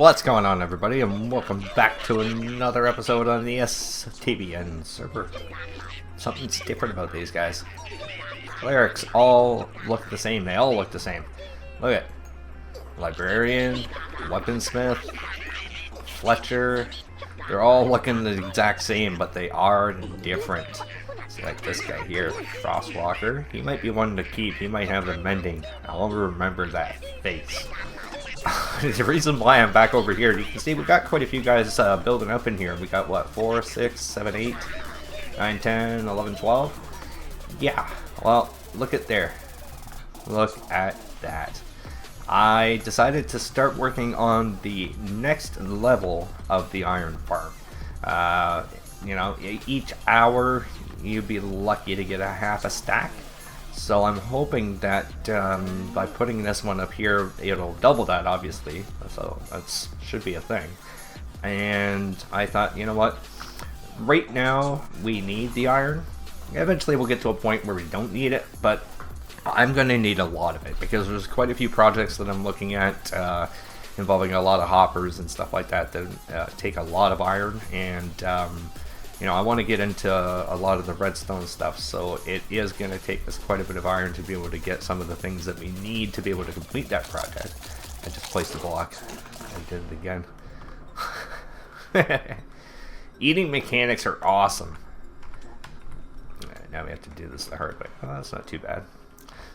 What's going on, everybody, and welcome back to another episode on the STBN server. Something's different about these guys. Clerics all look the same. They all look the same. Look at Librarian, Weaponsmith, Fletcher. They're all looking the exact same, but they are different. See, like this guy here, Frostwalker. He might be one to keep. He might have the mending. I'll remember that face. The reason why I'm back over here, you can see we got quite a few guys building up in here. We got what, 4, 6, 7, 8, 9, 10, 11, 12? Yeah, well, look at there. Look at that. I decided to start working on the next level of the iron farm. You know, each hour you'd be lucky to get a half a stack. So I'm hoping that by putting this one up here, it'll double that, obviously. So that should be a thing. And I thought, you know what? Right now, we need the iron. Eventually, we'll get to a point where we don't need it, but I'm going to need a lot of it because there's quite a few projects that I'm looking at involving a lot of hoppers and stuff like that that take a lot of iron. And you know, I want to get into a lot of the redstone stuff, so it is going to take us quite a bit of iron to be able to get some of the things that we need to be able to complete that project. I just placed a block. I did it again. Eating mechanics are awesome. Now we have to do this the hard way. Oh, that's not too bad.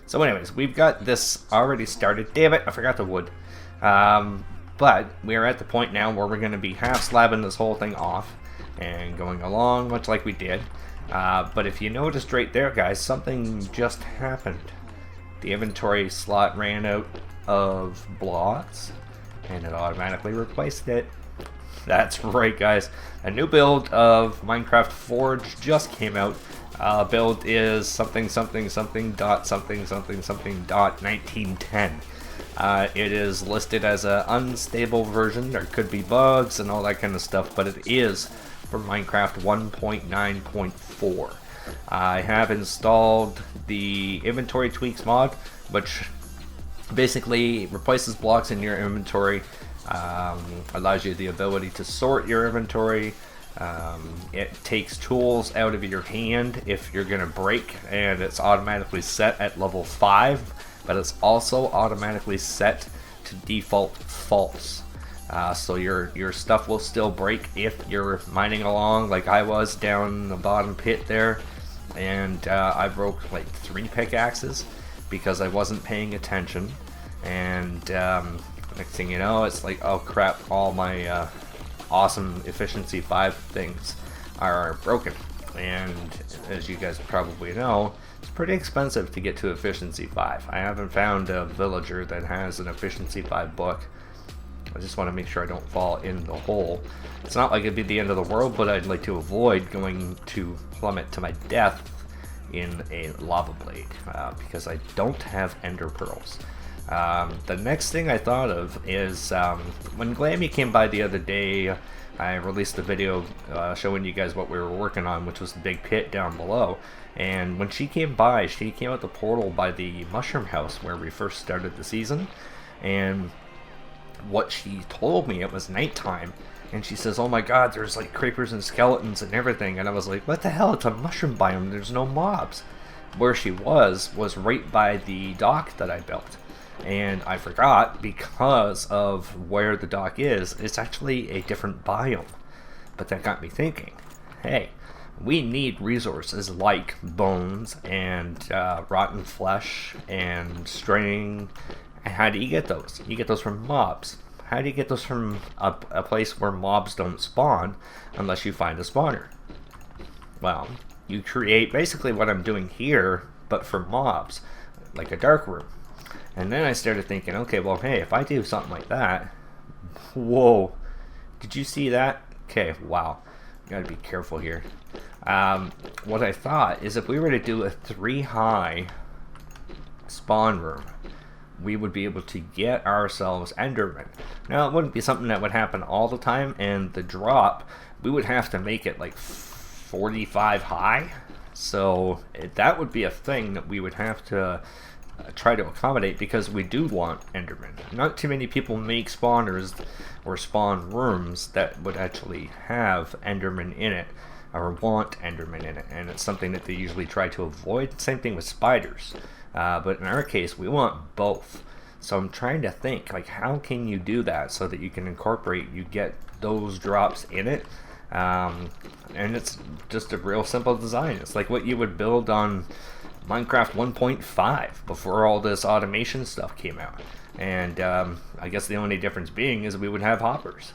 So anyways, we've got this already started. Damn it, I forgot the wood. But we're at the point now where we're going to be half slabbing this whole thing off and going along much like we did. But if you noticed right there, guys, something just happened. The inventory slot ran out of blocks and it automatically replaced it. That's right, guys. A new build of Minecraft Forge just came out. Build is something something something dot something something something dot 1910. It is listed as an unstable version. There could be bugs and all that kind of stuff, but it is for Minecraft 1.9.4. I have installed the inventory tweaks mod, which basically replaces blocks in your inventory, allows you the ability to sort your inventory. It takes tools out of your hand if you're going to break, and it's automatically set at level 5, but it's also automatically set to default false. So your stuff will still break if you're mining along like I was down the bottom pit there, and I broke like 3 pickaxes because I wasn't paying attention, and next thing you know, it's like, oh crap, all my awesome efficiency 5 things are broken. And as you guys probably know, it's pretty expensive to get to efficiency 5. I haven't found a villager that has an efficiency 5 book. I just want to make sure I don't fall in the hole. It's not like it'd be the end of the world, but I'd like to avoid going to plummet to my death in a lava blade because I don't have ender pearls. The next thing I thought of is when Glammy came by the other day, I released a video showing you guys what we were working on, which was the big pit down below. And when she came by, she came out the portal by the mushroom house where we first started the season. And what she told me, it was nighttime, and she says, oh my god, there's like creepers and skeletons and everything. And I was like, what the hell, it's a mushroom biome, there's no mobs. Where she was right by the dock that I built, and I forgot because of where the dock is, it's actually a different biome. But that got me thinking, hey, we need resources like bones and rotten flesh and string. How do you get those? You get those from mobs. How do you get those from a place where mobs don't spawn unless you find a spawner? Well, you create basically what I'm doing here, but for mobs, like a dark room. And then I started thinking, okay, well, hey, if I do something like that, whoa, did you see that? Okay, wow, gotta be careful here. What I thought is if we were to do a 3-high spawn room, we would be able to get ourselves endermen. Now, it wouldn't be something that would happen all the time, and the drop, we would have to make it like 45 high. So that would be a thing that we would have to try to accommodate, because we do want Enderman. Not too many people make spawners or spawn rooms that would actually have Enderman in it, or want Enderman in it, and it's something that they usually try to avoid. Same thing with spiders, but in our case we want both. So I'm trying to think, like, how can you do that so that you can incorporate, you get those drops in it, and it's just a real simple design. It's like what you would build on Minecraft 1.5 before all this automation stuff came out. And I guess the only difference being is we would have hoppers.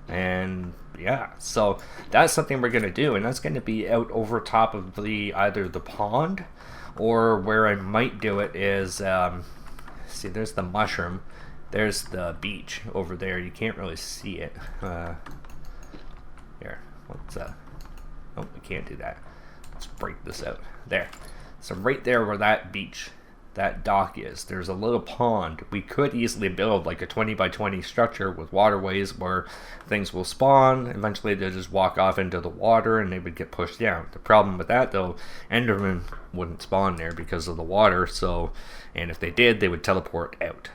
And yeah, so that's something we're going to do, and that's going to be out over top of either the pond, or where I might do it is, see, there's the mushroom, there's the beach over there. You can't really see it. Here, what's oh, we can't do that. Let's break this out. There. So right there where that beach, that dock is, there's a little pond. We could easily build like a 20 by 20 structure with waterways where things will spawn. Eventually they'll just walk off into the water and they would get pushed down. The problem with that though, Enderman wouldn't spawn there because of the water, so, and if they did, they would teleport out.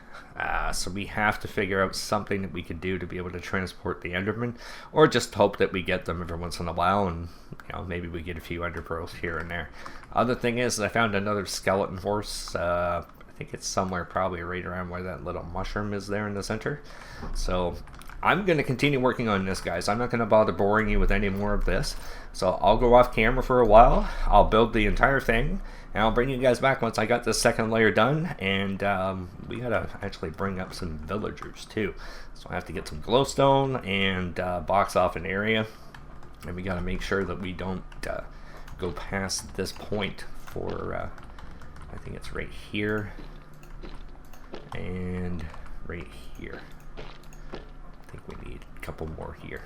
So we have to figure out something that we could do to be able to transport the Enderman, or just hope that we get them every once in a while, and you know, maybe we get a few Ender pearls here and there. Other thing is, I found another skeleton horse. I think it's somewhere probably right around where that little mushroom is there in the center. So I'm going to continue working on this, guys. I'm not going to bother boring you with any more of this. So I'll go off camera for a while. I'll build the entire thing, and I'll bring you guys back once I got this second layer done. And we got to actually bring up some villagers too. So I have to get some glowstone and box off an area. And we got to make sure that we don't go past this point for, I think it's right here and right here. I think we need a couple more here.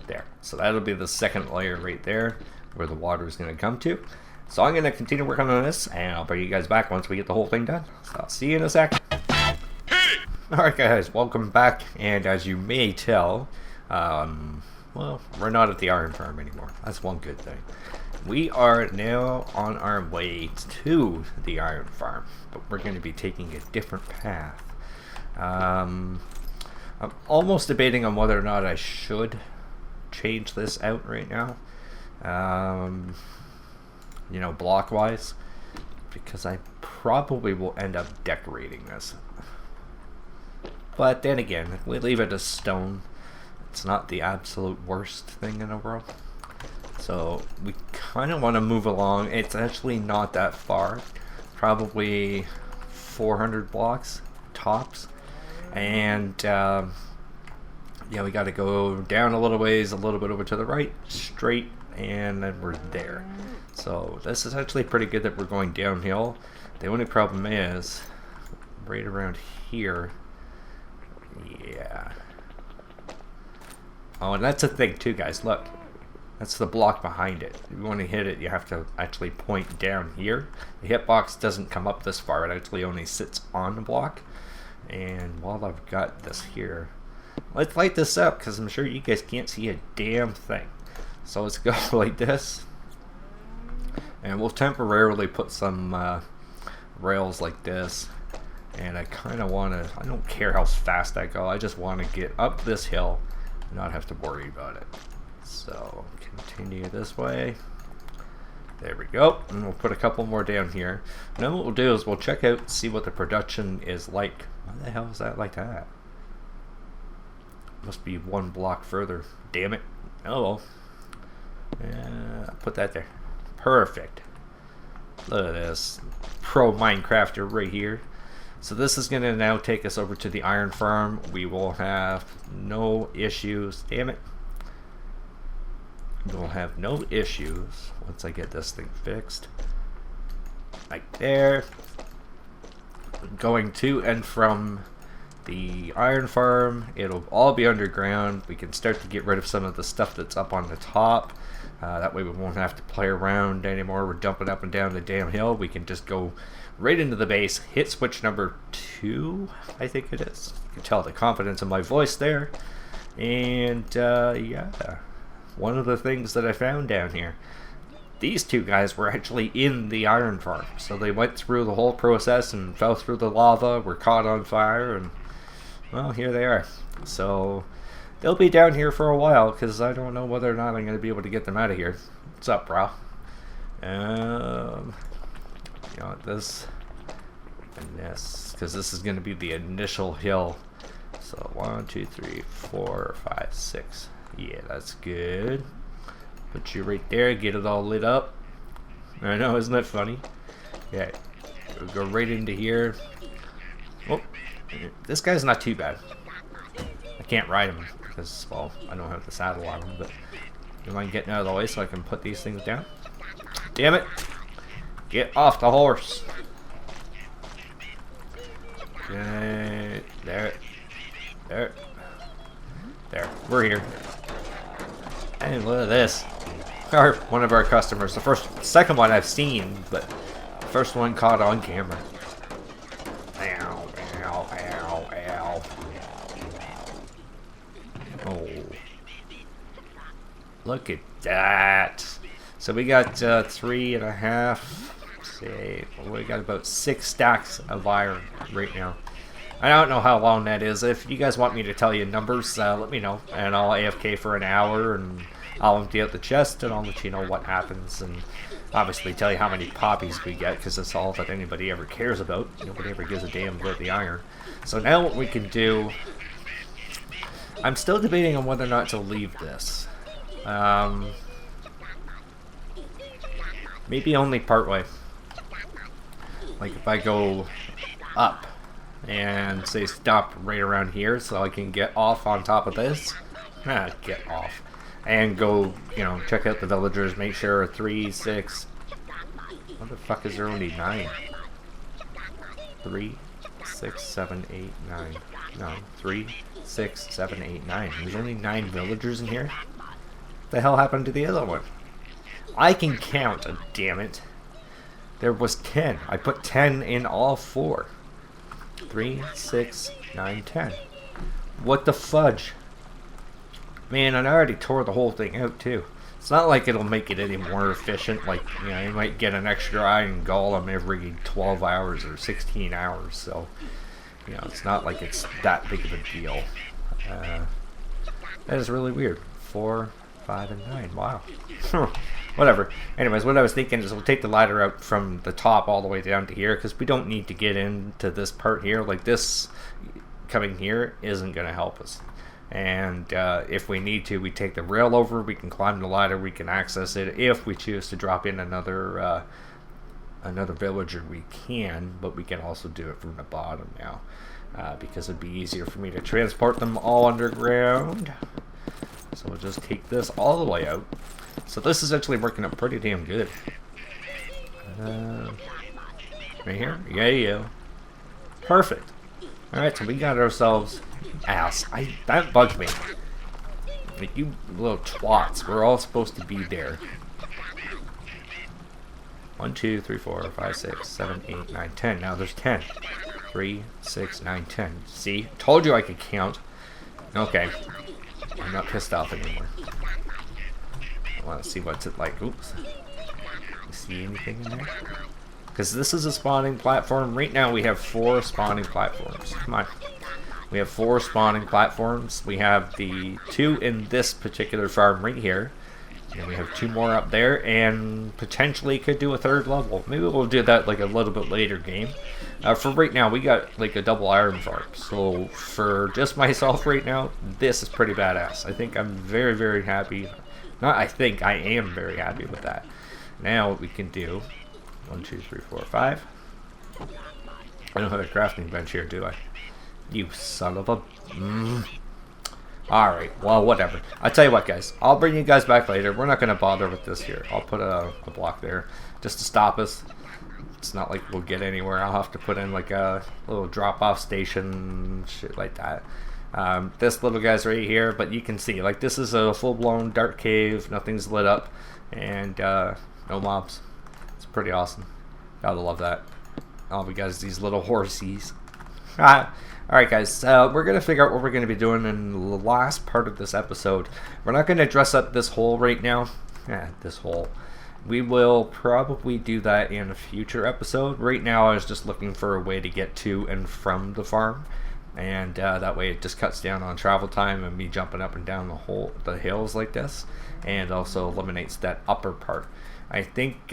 There. So that'll be the second layer right there where the water is going to come to. So I'm going to continue working on this, and I'll bring you guys back once we get the whole thing done. So I'll see you in a sec. Alright guys, welcome back, and as you may tell, well, we're not at the iron farm anymore. That's one good thing. We are now on our way to the iron farm, but we're going to be taking a different path. I'm almost debating on whether or not I should change this out right now, you know, block wise, because I probably will end up decorating this. But then again, if we leave it as stone, it's not the absolute worst thing in the world. So we kind of want to move along. It's actually not that far, probably 400 blocks tops, and yeah, we got to go down a little ways, a little bit over to the right, straight, and then we're there. So this is actually pretty good that we're going downhill. The only problem is right around here. Yeah. Oh, and that's a thing too, guys. Look, that's the block behind it. If you want to hit it, you have to actually point down here. The hitbox doesn't come up this far. It actually only sits on the block. And while I've got this here, let's light this up, because I'm sure you guys can't see a damn thing. So let's go like this. And we'll temporarily put some rails like this. And I kind of want to, I don't care how fast I go, I just want to get up this hill and not have to worry about it. So continue this way. There we go. And we'll put a couple more down here. And then what we'll do is we'll check out, see what the production is like. Why the hell is that like that? Must be one block further. Damn it. Oh well. Yeah, put that there. Perfect. Look at this. Pro Minecrafter right here. So this is going to now take us over to the iron farm. We will have no issues. Damn it. We'll have no issues once I get this thing fixed. Like there. Going to and from the iron farm. It'll all be underground. We can start to get rid of some of the stuff that's up on the top. That way we won't have to play around anymore. We're dumping up and down the damn hill. We can just go right into the base, hit switch number 2, I think it is. You can tell the confidence in my voice there. And yeah, one of the things that I found down here, these two guys were actually in the iron farm. So they went through the whole process and fell through the lava, were caught on fire, and, well, here they are. So they'll be down here for a while, because I don't know whether or not I'm going to be able to get them out of here. What's up, bro? You know, this and this, because this is going to be the initial hill. So 1, 2, 3, 4, 5, 6. Yeah, that's good. Put you right there, get it all lit up. I know, isn't that funny? Yeah, we'll go right into here. Oh, this guy's not too bad. I can't ride him because, well, I don't have the saddle on him, but you mind getting out of the way so I can put these things down? Damn it! Get off the horse! Okay, there. There, we're here. And look at this. One of our customers. Second one I've seen, but the first one caught on camera. Ow, ow, ow, ow. Oh. Look at that. So we got 3.5. Say, we got about 6 stacks of iron right now. I don't know how long that is. If you guys want me to tell you numbers, let me know. And I'll AFK for an hour, and I'll empty out the chest, and I'll let you know what happens. And obviously tell you how many poppies we get, because that's all that anybody ever cares about. Nobody ever gives a damn about the iron. So now what we can do... I'm still debating on whether or not to leave this. Maybe only partway. Like if I go up and say stop right around here so I can get off on top of this. Get off. And go, you know, check out the villagers, make sure 3, 6... What the fuck is there only 9? 3, 6, 7, 8, 9. No, 3, 6, 7, 8, 9. There's only 9 villagers in here? What the hell happened to the other one? I can count, damn it. There was 10. I put 10 in all 4. 3, 6, 9, 10. What the fudge? Man, and I already tore the whole thing out too. It's not like it'll make it any more efficient. Like, you know, you might get an extra iron golem every 12 hours or 16 hours. So, you know, it's not like it's that big of a deal. That is really weird. 4, 5, and 9. Wow. Whatever. Anyways, what I was thinking is we'll take the ladder out from the top all the way down to here, because we don't need to get into this part here. Like, this coming here isn't going to help us. And if we need to, we take the rail over, we can climb the ladder, we can access it. If we choose to drop in another villager, we can, but we can also do it from the bottom now, because it'd be easier for me to transport them all underground. So we'll just take this all the way out. So this is actually working out pretty damn good. Right here? Yeah. Perfect. Alright, so we got ourselves... Ass. That bugged me. Like, you little twats. We're all supposed to be there. 1, 2, 3, 4, 5, 6, 7, 8, 9, 10. Now there's 10. 3, 6, 9, 10. See? Told you I could count. Okay. I'm not pissed off anymore. I want to see what's it like. Oops. You see anything in there? Because this is a spawning platform. Right now we have 4 spawning platforms. Come on. We have 4 spawning platforms. We have the 2 in this particular farm right here. And we have 2 more up there, and potentially could do a 3rd level. Maybe we'll do that like a little bit later game. For right now, we got like a double iron farm. So for just myself right now, this is pretty badass. I think I'm very, very happy. Not I think, I am very happy with that. Now what we can do, 1, 2, 3, 4, 5. I don't have a crafting bench here, do I? You son of a... Alright, well, whatever. I'll tell you what, guys. I'll bring you guys back later. We're not going to bother with this here. I'll put a block there just to stop us. It's not like we'll get anywhere. I'll have to put in like a little drop-off station, shit like that. This little guy's right here, but you can see, like, this is a full-blown dark cave. Nothing's lit up, and no mobs. It's pretty awesome. Gotta love that. Oh, we got these little horsies. Alright guys, we're going to figure out what we're going to be doing in the last part of this episode. We're not going to dress up this hole right now. This hole. We will probably do that in a future episode. Right now I was just looking for a way to get to and from the farm, and that way it just cuts down on travel time and me jumping up and down the hills like this, and also eliminates that upper part. I think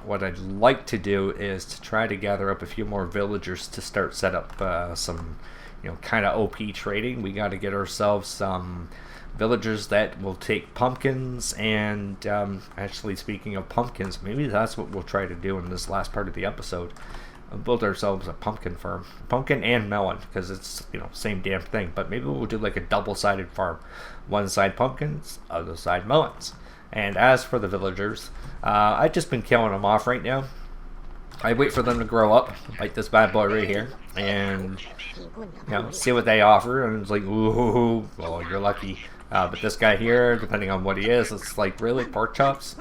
what I'd like to do is to try to gather up a few more villagers to start set up some kind of OP trading. We got to get ourselves some villagers that will take pumpkins, and actually, speaking of pumpkins, maybe that's what we'll try to do in this last part of the episode. Build ourselves a pumpkin farm, pumpkin and melon, because it's same damn thing. But maybe we'll do like a double-sided farm, one side pumpkins, other side melons. And as for the villagers, I've just been killing them off right now. I wait for them to grow up, like this bad boy right here, and see what they offer. And it's like, ooh, well, you're lucky. But this guy here, depending on what he is, it's like, really, pork chops,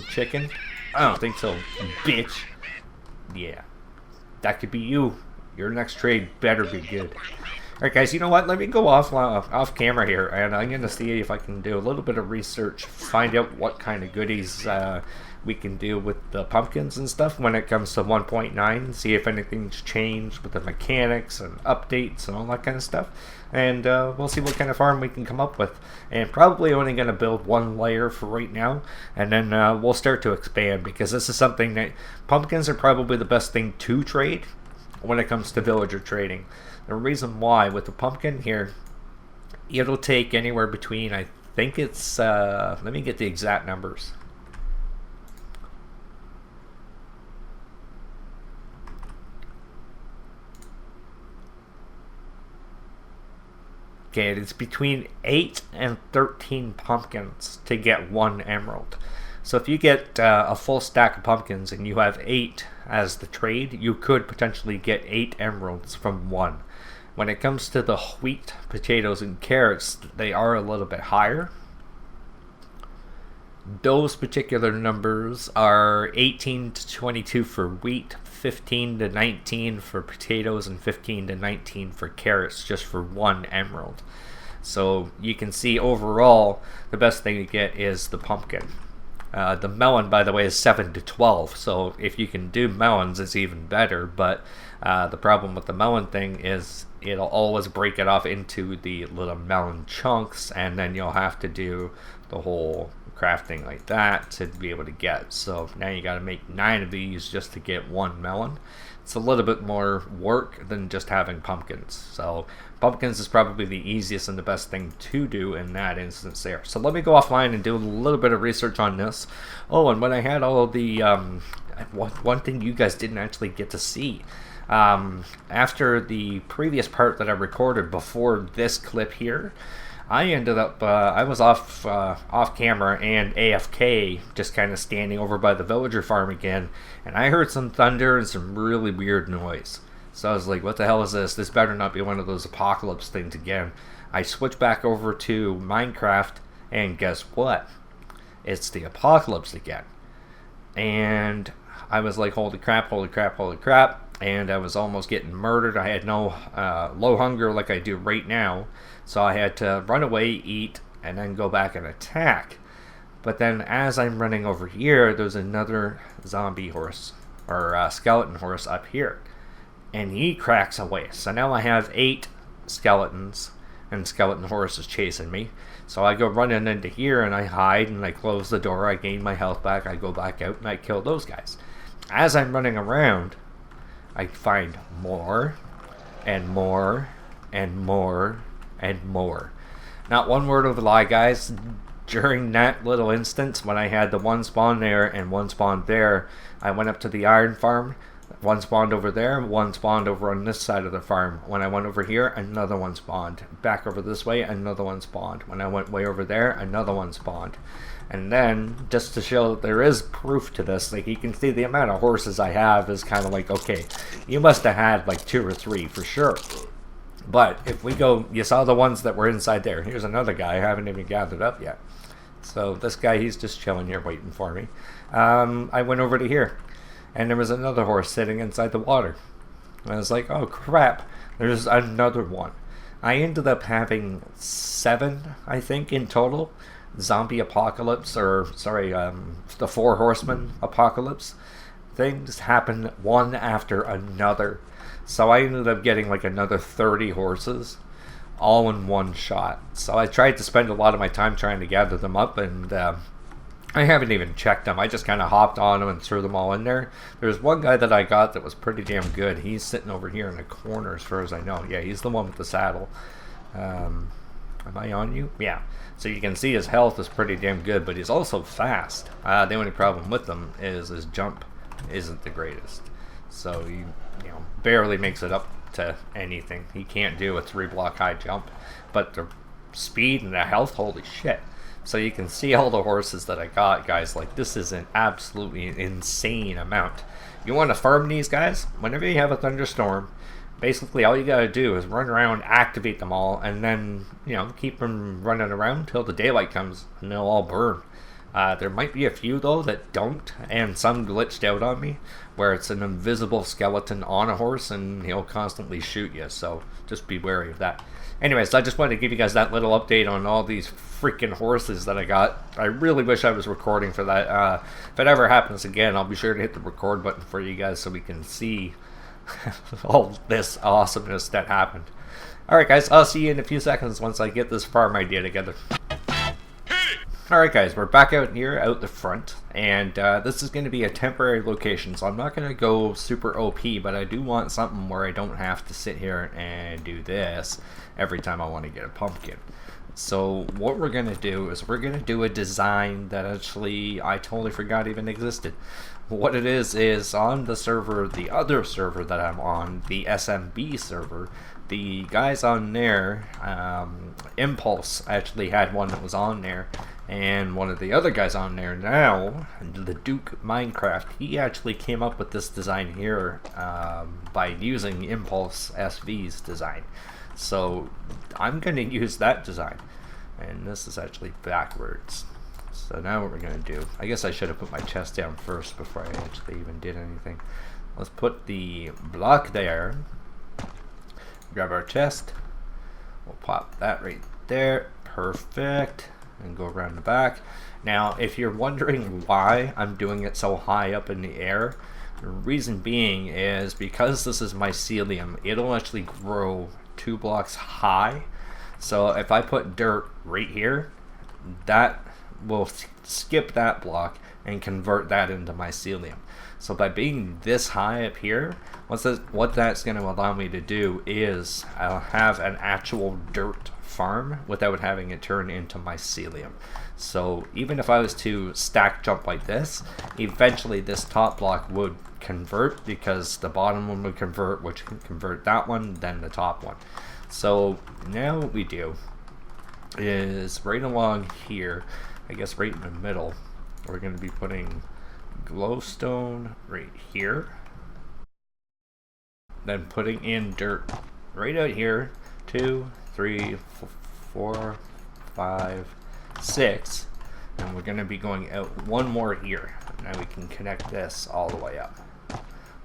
chicken? I don't think so, bitch. Yeah, that could be you. Your next trade better be good. Alright guys, you know what? Let me go off camera here, and I'm going to see if I can do a little bit of research, find out what kind of goodies we can do with the pumpkins and stuff when it comes to 1.9, see if anything's changed with the mechanics and updates and all that kind of stuff, and we'll see what kind of farm we can come up with. And probably only going to build one layer for right now, and then we'll start to expand, because this is something that pumpkins are probably the best thing to trade when it comes to villager trading. The reason why, with the pumpkin here, it'll take anywhere between, I think it's, let me get the exact numbers. Okay, it's between 8 and 13 pumpkins to get 1 emerald. So if you get a full stack of pumpkins and you have 8 as the trade, you could potentially get 8 emeralds from 1. When it comes to the wheat, potatoes, and carrots, they are a little bit higher. Those particular numbers are 18 to 22 for wheat, 15 to 19 for potatoes, and 15 to 19 for carrots, just for 1 emerald. So you can see overall, the best thing to get is the pumpkin. The melon, by the way, is 7 to 12, so if you can do melons, it's even better, but the problem with the melon thing is it'll always break it off into the little melon chunks, and then you'll have to do the whole crafting like that to be able to get. So now you got to make 9 of these just to get 1 melon. It's a little bit more work than just having pumpkins. So pumpkins is probably the easiest and the best thing to do in that instance there. So let me go offline and do a little bit of research on this. Oh, and when I had all the one thing you guys didn't actually get to see, after the previous part that I recorded before this clip here, I ended up, I was off camera and AFK, just kind of standing over by the villager farm again, and I heard some thunder and some really weird noise. So I was like, what the hell is this? This better not be one of those apocalypse things again. I switched back over to Minecraft, and guess what? It's the apocalypse again. And I was like, holy crap, holy crap, holy crap. And I was almost getting murdered. I had no low hunger like I do right now. So I had to run away, eat, and then go back and attack. But then as I'm running over here, there's another zombie horse, or skeleton horse up here. And he cracks away. So now I have 8 skeletons, and skeleton horse is chasing me. So I go running into here, and I hide, and I close the door. I gain my health back. I go back out, and I kill those guys. As I'm running around, I find more, and more, and more, and more. Not one word of a lie, guys. During that little instance, when I had the one spawn there and one spawn there, I went up to the iron farm. One spawned over there, one spawned over on this side of the farm. When I went over here, another one spawned. Back over this way, another one spawned. When I went way over there, another one spawned. And then, just to show that there is proof to this, like you can see the amount of horses I have is kind of like, okay, you must have had like 2 or 3 for sure. But if we go, you saw the ones that were inside there. Here's another guy I haven't even gathered up yet. So this guy, he's just chilling here waiting for me. I went over to here, and there was another horse sitting inside the water. And I was like, oh crap, there's another one. I ended up having 7, I think, in total. zombie apocalypse, or sorry, the Four Horsemen apocalypse, things happen one after another. So I ended up getting like another 30 horses all in one shot. So I tried to spend a lot of my time trying to gather them up, and I haven't even checked them. I just kind of hopped on them and threw them all in there. There's one guy that I got that was pretty damn good. He's sitting over here in the corner as far as I know. Yeah, he's the one with the saddle. Am I on you? Yeah. So you can see his health is pretty damn good, but he's also fast. The only problem with him is his jump isn't the greatest. So he, barely makes it up to anything. He can't do a 3-block high jump, but the speed and the health, holy shit. So you can see all the horses that I got, guys. Like, this is an absolutely insane amount. You want to farm these guys? Whenever you have a thunderstorm, basically all you gotta do is run around, activate them all, and then, keep them running around till the daylight comes, and they'll all burn. There might be a few, though, that don't, and some glitched out on me, where it's an invisible skeleton on a horse, and he'll constantly shoot you, so just be wary of that. Anyways, I just wanted to give you guys that little update on all these freaking horses that I got. I really wish I was recording for that. If it ever happens again, I'll be sure to hit the record button for you guys so we can see all this awesomeness that happened. Alright guys, I'll see you in a few seconds once I get this farm idea together. Alright guys, we're back out here out the front, and this is going to be a temporary location, so I'm not going to go super OP, but I do want something where I don't have to sit here and do this every time I want to get a pumpkin. So what we're going to do is we're going to do a design that actually I totally forgot even existed. What it is on the server, the other server that I'm on, the SMP server, the guys on there, Impulse actually had one that was on there, and one of the other guys on there now, the Duke Minecraft, he actually came up with this design here by using Impulse SV's design. So I'm going to use that design, and this is actually backwards. So now what we're going to do, I guess I should have put my chest down first before I actually even did anything. Let's put the block there, grab our chest, we'll pop that right there, perfect, and go around the back. Now if you're wondering why I'm doing it so high up in the air, the reason being is because this is mycelium, it'll actually grow 2 blocks high. So if I put dirt right here, that will skip that block and convert that into mycelium. So by being this high up here, what that's going to allow me to do is I'll have an actual dirt farm without having it turn into mycelium. So even if I was to stack jump like this, eventually this top block would convert, because the bottom one would convert, which can convert that one, then the top one. So now what we do is right along here, I guess right in the middle, we're going to be putting glowstone right here, then putting in dirt right out here, 2, 3, 4, 5, 6, and we're going to be going out one more here. Now we can connect this all the way up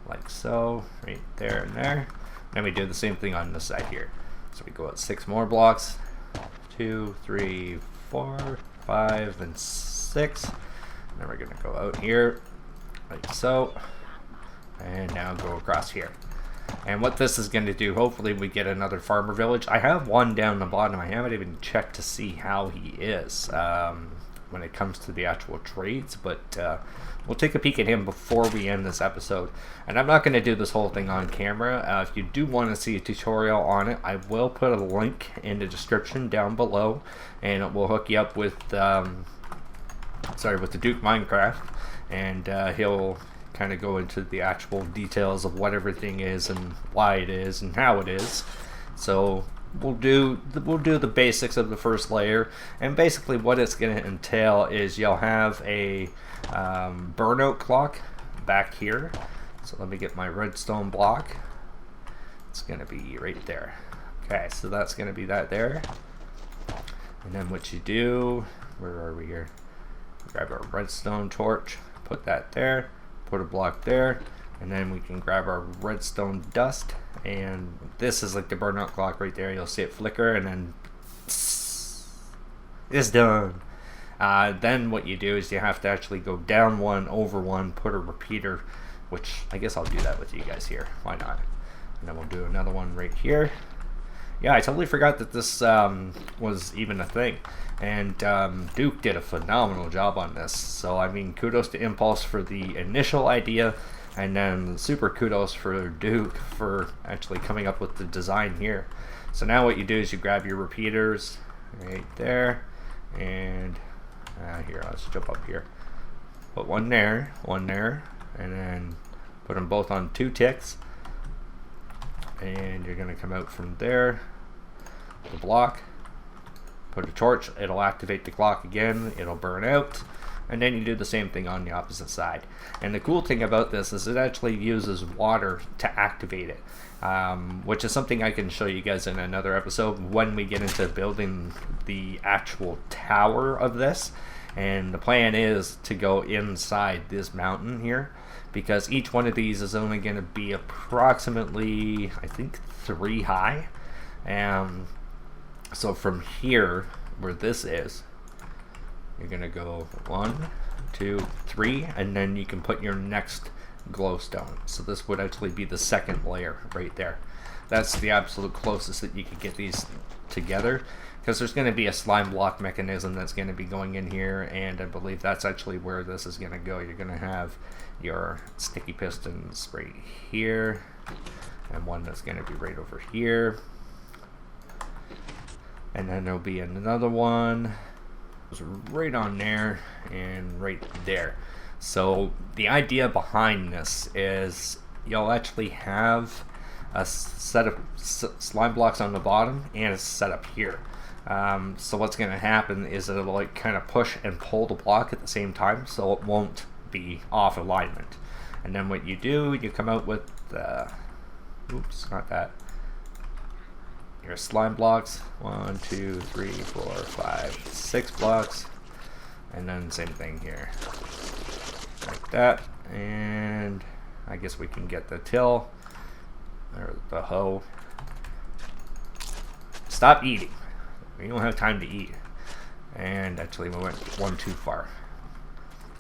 like so, right there and there. Then we do the same thing on this side here. So we go out 6 more blocks, 2, 3, 4, 5, and 6. And then we're going to go out here like so, and now go across here. And what this is going to do, hopefully we get another farmer village. I have one down the bottom. I haven't even checked to see how he is when it comes to the actual trades, but we'll take a peek at him before we end this episode. And I'm not going to do this whole thing on camera. If you do want to see a tutorial on it, I will put a link in the description down below, and it will hook you up with with the Duke Minecraft, and he'll kind of go into the actual details of what everything is and why it is and how it is. So we'll do the basics of the first layer, and basically what it's going to entail is you'll have a burnout clock back here. So let me get my redstone block. It's going to be right there. Okay, so that's going to be that there. And then what you do, where are we here? Grab our redstone torch, put that there, put a block there, and then we can grab our redstone dust, and this is like the burnout clock right there. You'll see it flicker, and then it's done. Then what you do is you have to actually go down one, over one, put a repeater, which I guess I'll do that with you guys here. Why not? And then we'll do another one right here. Yeah, I totally forgot that this was even a thing. And Duke did a phenomenal job on this. So, I mean, kudos to Impulse for the initial idea. And then super kudos for Duke for actually coming up with the design here. So now what you do is you grab your repeaters right there. And here, let's jump up here. Put one there, and then put them both on 2 ticks. And you're going to come out from there, the block, put a torch, it'll activate the clock again, it'll burn out, and then you do the same thing on the opposite side. And the cool thing about this is it actually uses water to activate it, which is something I can show you guys in another episode when we get into building the actual tower of this. And the plan is to go inside this mountain here, because each one of these is only going to be approximately, I think, 3 high. So from here, where this is, you're going to go 1, 2, 3, and then you can put your next glowstone. So this would actually be the second layer right there. That's the absolute closest that you could get these together, because there's going to be a slime block mechanism that's going to be going in here, and I believe that's actually where this is going to go. You're going to have your sticky pistons right here, and one that's going to be right over here, and then there'll be another one right on there and right there. So the idea behind this is you'll actually have a set of slime blocks on the bottom and a setup here. So what's going to happen is it'll like kind of push and pull the block at the same time, so it won't be off alignment. And then what you do, you come out with oops, not that, your slime blocks, 1, 2, 3, 4, 5, 6 blocks, and then same thing here, like that. And I guess we can get the till or the hoe. Stop eating. We don't have time to eat. And actually we went one too far.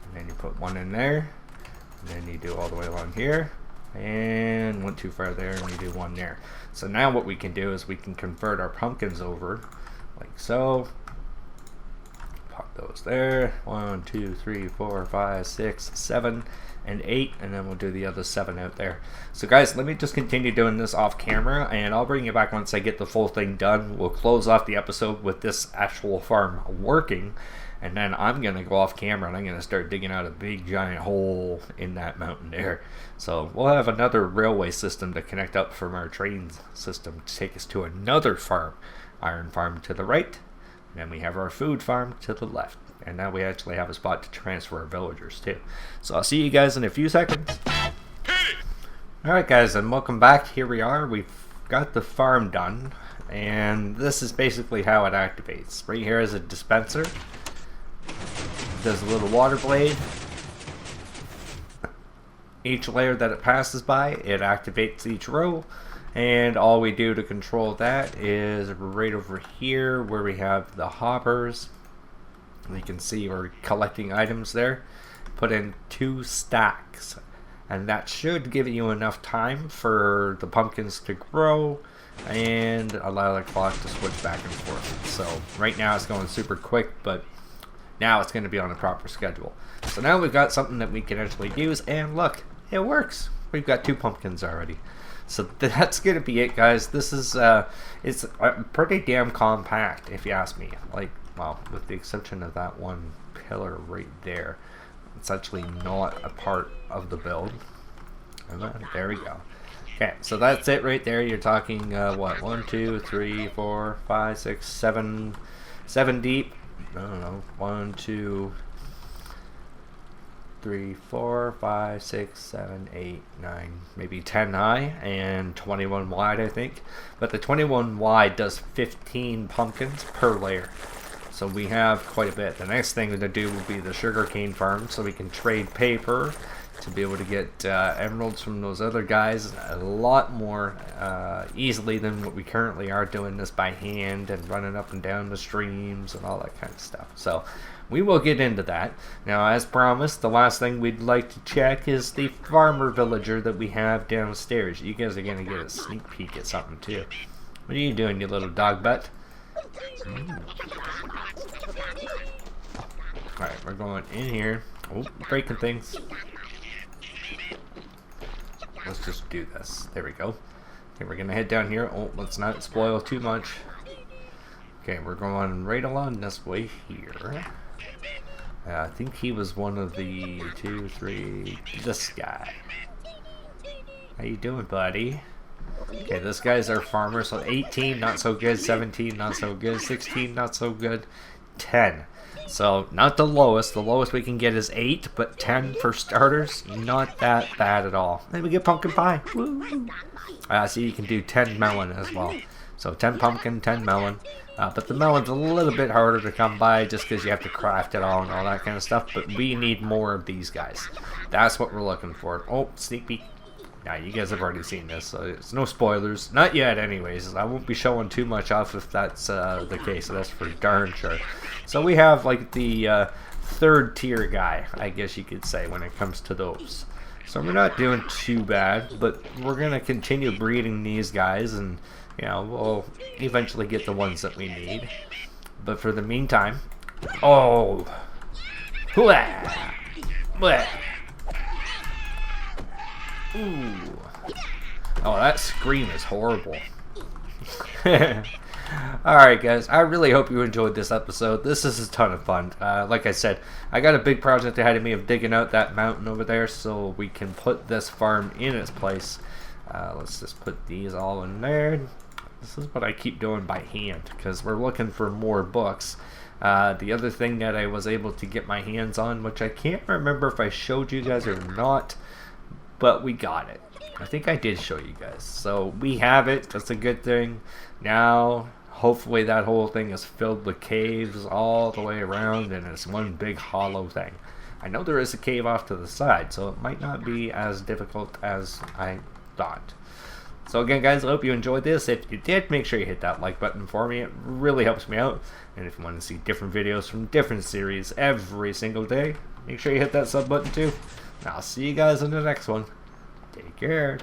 And then you put one in there, and then you do all the way along here, and went too far there, and you do one there. So now what we can do is we can convert our pumpkins over like so. Pop those there, 1, 2, 3, 4, 5, 6, 7, and 8, and then we'll do the other 7 out there. So guys, let me just continue doing this off camera, and I'll bring you back once I get the full thing done. We'll close off the episode with this actual farm working, and then I'm going to go off camera and I'm going to start digging out a big giant hole in that mountain there. So we'll have another railway system to connect up from our train system to take us to another farm. Iron farm to the right, and then we have our food farm to the left. And now we actually have a spot to transfer our villagers too. So I'll see you guys in a few seconds. Alright guys, and welcome back. Here we are. We've got the farm done. And this is basically how it activates. Right here is a dispenser. There's a little water blade. Each layer that it passes by, it activates each row. And all we do to control that is right over here where we have the hoppers. You can see we're collecting items there. Put in 2 stacks, and that should give you enough time for the pumpkins to grow and allow the clock to switch back and forth. So right now it's going super quick, but now it's going to be on a proper schedule. So now we've got something that we can actually use, and look, it works. We've got 2 pumpkins already. So that's going to be it, guys. This is it's pretty damn compact, if you ask me. Like, well, with the exception of that one pillar right there, it's actually not a part of the build. And then, there we go. Okay, so that's it right there. You're talking what, 1, 2, 3, 4, 5, 6, 7 deep. I don't know, 1, 2, 3, 4, 5, 6, 7, 8, 9, maybe 10 high, and 21 wide, I think. But the 21 wide does 15 pumpkins per layer. So we have quite a bit. The next thing to do will be the sugarcane farm, so we can trade paper to be able to get emeralds from those other guys a lot more easily than what we currently are doing this by hand and running up and down the streams and all that kind of stuff. So we will get into that. Now, as promised, the last thing we'd like to check is the farmer villager that we have downstairs. You guys are going to get a sneak peek at something too. What are you doing, you little dog butt? Alright, we're going in here. Oh, breaking things. Let's just do this. There we go. Okay, we're gonna head down here. Oh, let's not spoil too much. Okay, we're going right along this way here. I think he was one of the 2, 3. This guy. How you doing, buddy? Okay, this guy's our farmer. So 18, not so good. 17, not so good. 16, not so good. 10. So, not the lowest. The lowest we can get is 8, but 10 for starters, not that bad at all. Then we get pumpkin pie. Woo! So you can do 10 melon as well. So 10 pumpkin, 10 melon. But the melon's a little bit harder to come by just because you have to craft it all and all that kind of stuff. But we need more of these guys. That's what we're looking for. Oh, sneak peek. Now, you guys have already seen this, so it's no spoilers. Not yet, anyways. I won't be showing too much off if that's the case, so that's for darn sure. So we have, like, the third tier guy, I guess you could say, when it comes to those. So we're not doing too bad, but we're going to continue breeding these guys, and, you know, we'll eventually get the ones that we need. But for the meantime... Oh! Hooah! Bleh! Ooh. Oh, that scream is horrible. Alright guys, I really hope you enjoyed this episode. This is a ton of fun. Like I said, I got a big project ahead of me of digging out that mountain over there so we can put this farm in its place. Let's just put these all in there. This is what I keep doing by hand because we're looking for more books. The other thing that I was able to get my hands on, which I can't remember if I showed you guys or not, but we got it. I think I did show you guys. So we have it. That's a good thing. Now, hopefully that whole thing is filled with caves all the way around and it's one big hollow thing. I know there is a cave off to the side, so it might not be as difficult as I thought. So again, guys, I hope you enjoyed this. If you did, make sure you hit that like button for me. It really helps me out. And if you want to see different videos from different series every single day, make sure you hit that sub button too. And I'll see you guys in the next one. Take care.